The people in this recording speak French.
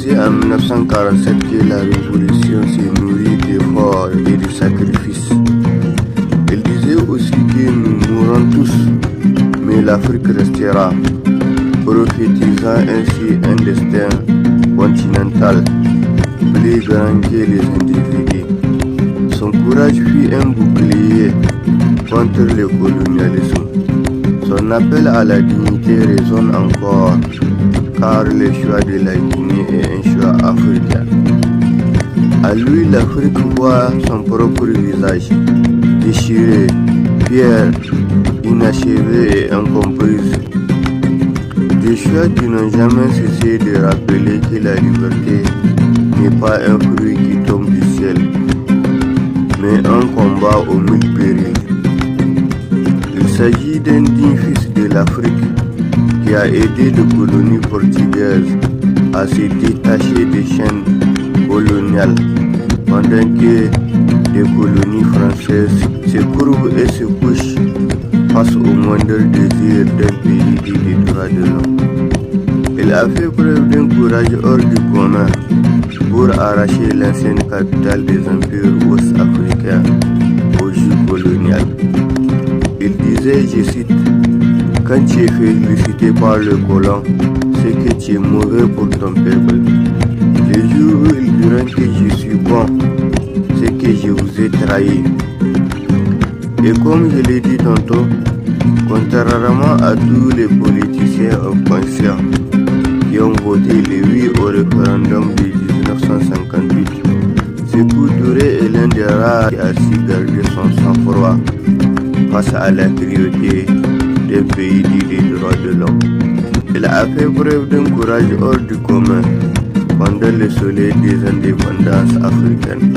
C'est en 1947 que la révolution s'est nourrie d'efforts et de sacrifices. Il disait aussi que nous mourrons tous, mais l'Afrique restera, prophétisant ainsi un destin continental plus grand que les individus. Son courage fut un bouclier contre le colonialisme. Son appel à la dignité résonne encore, car le choix de la Guinée est un choix africain. À lui, l'Afrique voit son propre visage, déchiré, fier, inachevé et incomprise. Des choix qui n'ont jamais cessé de rappeler que la liberté n'est pas un fruit qui tombe du ciel, mais un combat aux mille périls. Il s'agit d'un digne fils de l'Afrique qui a aidé les colonies portugaises à se détacher des chaînes coloniales, pendant que les colonies françaises se courbent et se couchent face au moindre désir d'un pays dit des droits de l'homme. Il a fait preuve d'un courage hors du commun pour arracher l'ancienne capitale des empires ouest-africains au joug colonial. Il disait, je cite, « Quand tu es félicité par le colon, c'est que tu es mauvais pour ton peuple. Le jour où ils diront que je suis bon, c'est que je vous ai trahi. » Et comme je l'ai dit tantôt, contrairement à tous les politiciens inconscients qui ont voté le oui au référendum de 1958, Sékou Touré est l'un des rares qui a su garder son sang-froid face à la cruauté d'un pays dit des droits de l'homme. Il a fait preuve d'un courage hors du commun pendant le soleil des indépendances africaines.